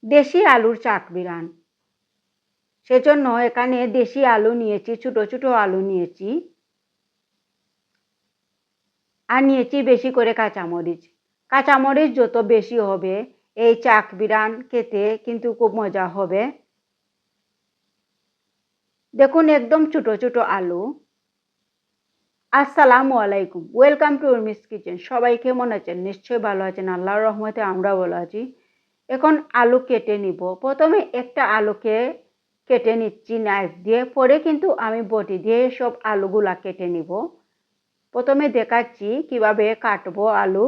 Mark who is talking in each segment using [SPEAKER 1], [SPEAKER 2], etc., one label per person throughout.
[SPEAKER 1] দেশি আলুর চাকবিরান। সেজন্য এখানে দেশি আলু নিয়েছি, ছোট ছোট আলু নিয়েছি, আর নিয়েছি বেশি করে কাঁচামরিচ। কাঁচামরিচ যত বেশি হবে এই চাকবিরান খেতে কিন্তু খুব মজা হবে। দেখুন একদম ছোট ছোট আলু। আসসালামু আলাইকুম, ওয়েলকাম টু উর্মিস কিচেন। সবাই কেমন আছেন? নিশ্চয়ই ভালো আছেন, আল্লাহর রহমতে আমরা ভালো আছি। এখন আলু কেটে নিব। প্রথমে একটা আলুকে কেটে নিচ্ছি নাইফ দিয়ে, পরে কিন্তু আমি বটি দিয়ে সব আলুগুলা কেটে নিব। প্রথমে দেখাচ্ছি কিভাবে কাটবো আলু।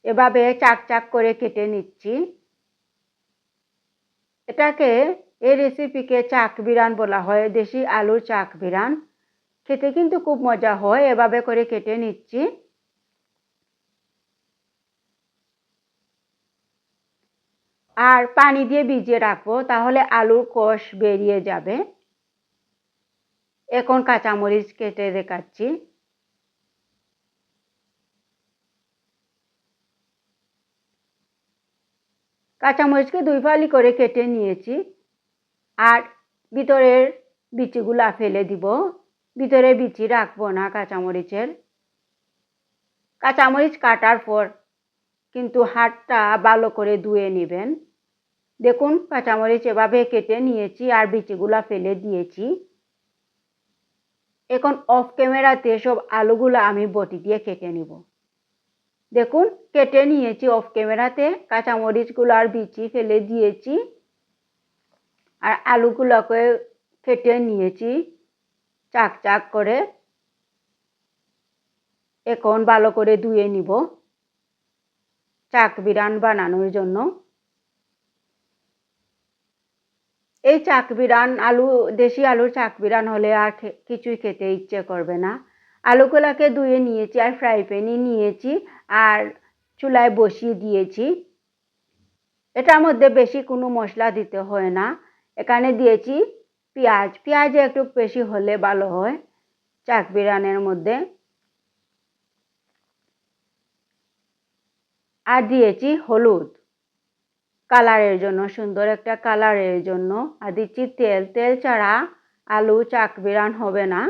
[SPEAKER 1] এভাবে চাক চাক করে কেটে নিচ্ছি। এটাকে, এই রেসিপিকে চাকবিরান বলা হয়, দেশি আলুর চাকবিরান। খেতে কিন্তু খুব মজা হয়। এভাবে করে কেটে নিচ্ছি। আর পানি দিয়ে ভিজিয়ে রাখবো, তাহলে আলুর কষ বেরিয়ে যাবে। এখন কাঁচামরিচ কেটে দেখাচ্ছি। কাঁচামরিচকে দুই ফালি করে কেটে নিয়েছি। আর ভিতরের বিচিগুলা ফেলে দিব। ভিতরে বিচি রাখবো না কাঁচামরিচের। কাঁচামরিচ কাটার পর কিন্তু হাতটা ভালো করে ধুয়ে নেবেন। দেখুন কাঁচামরিচ এভাবে কেটে নিয়েছি আর বিচিগুলা ফেলে দিয়েছি। এখন অফ ক্যামেরাতে সব আলুগুলো আমি বটি দিয়ে কেটে নিব। দেখুন কেটে নিয়েছি অফ ক্যামেরাতে, কাঁচামরিচগুলো আর বিচি ফেলে দিয়েছি আর আলুগুলোকে কেটে নিয়েছি চাক চাক করে। এখন ভালো করে ধুয়ে নিব চাকবিরান বানানোর জন্য। এই চাকবিরান আলু, দেশি আলুর চাকবিরান হলে আর কিছুই খেতে ইচ্ছে করবে না। আলুগুলাকে ধুয়ে নিয়েছি আর ফ্রাই প্যানে নিয়েছি আর চুলায় বসিয়ে দিয়েছি। এটার মধ্যে বেশি কোনো মশলা দিতে হয় না। এখানে দিয়েছি পেঁয়াজ। পেঁয়াজ একটু বেশি হলে ভালো হয় চাকবিরানের মধ্যে। আর দিয়েছি হলুদ কালারের জন্য, সুন্দর একটা কালারের জন্য। আর দিচ্ছি তেল। তেল ছাড়া আলু চাকবিরান হবে না।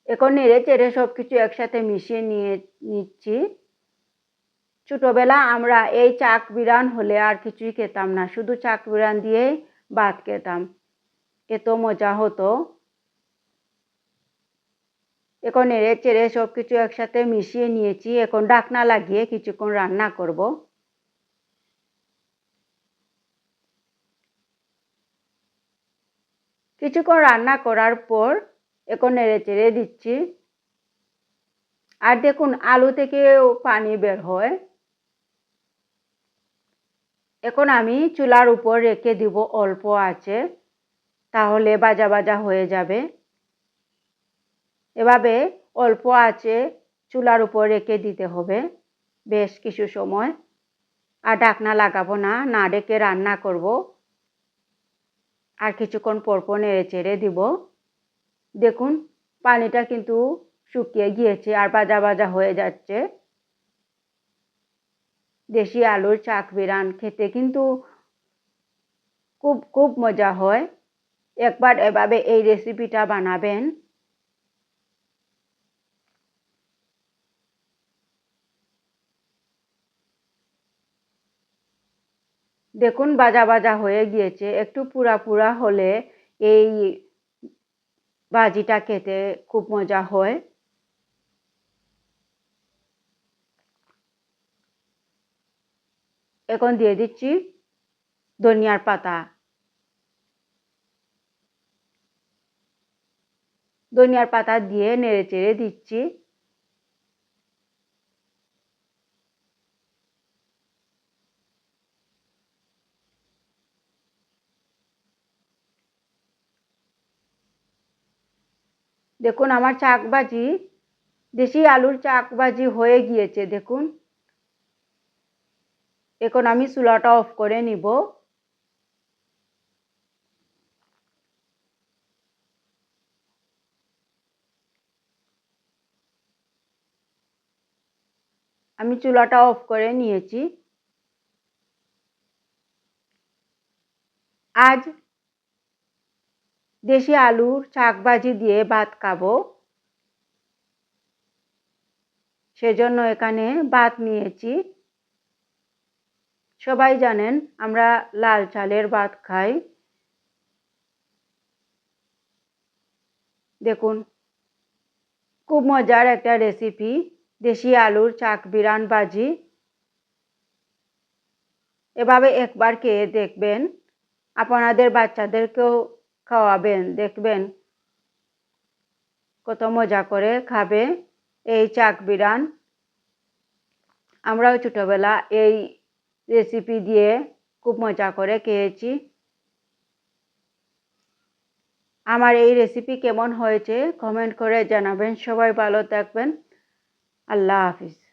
[SPEAKER 1] এখন নেড়ে চেড়ে সবকিছু একসাথে মিশিয়ে নিচ্ছি। ছোটবেলা আমরা এই চাকবিরান হলে আর কিছুই খেতাম না, শুধু চাকবিরান দিয়ে ভাত খেতাম। এত মজা হতো। এখন নেড়ে চেড়ে সবকিছু একসাথে মিশিয়ে নিয়েছি। এখন ঢাকনা লাগিয়ে কিছুক্ষণ রান্না করব। কিছুক্ষণ রান্না করার পর এখন নেড়ে চেড়ে দিচ্ছি। আর দেখুন আলু থেকেও পানি বের হয়। এখন আমি চুলার উপর রেখে দিব অল্প আঁচে, তাহলে ভাজা ভাজা হয়ে যাবে। এভাবে অল্প আঁচে চুলার উপর রেখে দিতে হবে বেশ কিছু সময়। আর ঢাকনা লাগাবো না, না ঢেকে রান্না করব। আর কিছুক্ষণ পরপর নেড়ে চেড়ে দিব। দেখুন পানিটা কিন্তু শুকিয়ে গিয়েছে আর ভাজা ভাজা হয়ে যাচ্ছে। দেশি আলুর চাকবিরান খেতে কিন্তু খুব খুব মজা হয়। একবার এভাবে এই রেসিপিটা বানাবেন। দেখুন ভাজা ভাজা হয়ে গিয়েছে। একটু পুরা পুরা হলে এই ভাজিটা খেতে খুব মজা হয়। এখন দিয়ে দিচ্ছি ধনিয়ার পাতা। ধনিয়ার পাতা দিয়ে নেড়ে চেড়ে দিচ্ছি। দেখুন আমার চাকবাজি, দেশি আলুর চাকবাজি হয়ে গিয়েছে। দেখুন এখন আমি চুলাটা অফ করে নিব। আমি চুলাটা অফ করে নিয়েছি। আজ দেশি আলুর শাক ভাজি দিয়ে ভাত খাবো, সেজন্য এখানে ভাত নিয়েছি। সবাই জানেন আমরা লাল চালের ভাত খাই। দেখুন, খুব মজার একটা রেসিপি, দেশি আলুর চাকবিরান ভাজি। এভাবে একবার খেয়ে দেখবেন, আপনাদের বাচ্চাদেরকেও খাওয়াবেন, দেখবেন কত মজা করে খাবে এই চাকবিরান। আমরাও ছোটবেলা এই রেসিপি দিয়ে খুব মজা করে খেয়েছি। আমার এই রেসিপি কেমন হয়েছে কমেন্ট করে জানাবেন। সবাই ভালো থাকবেন। আল্লাহ হাফিজ।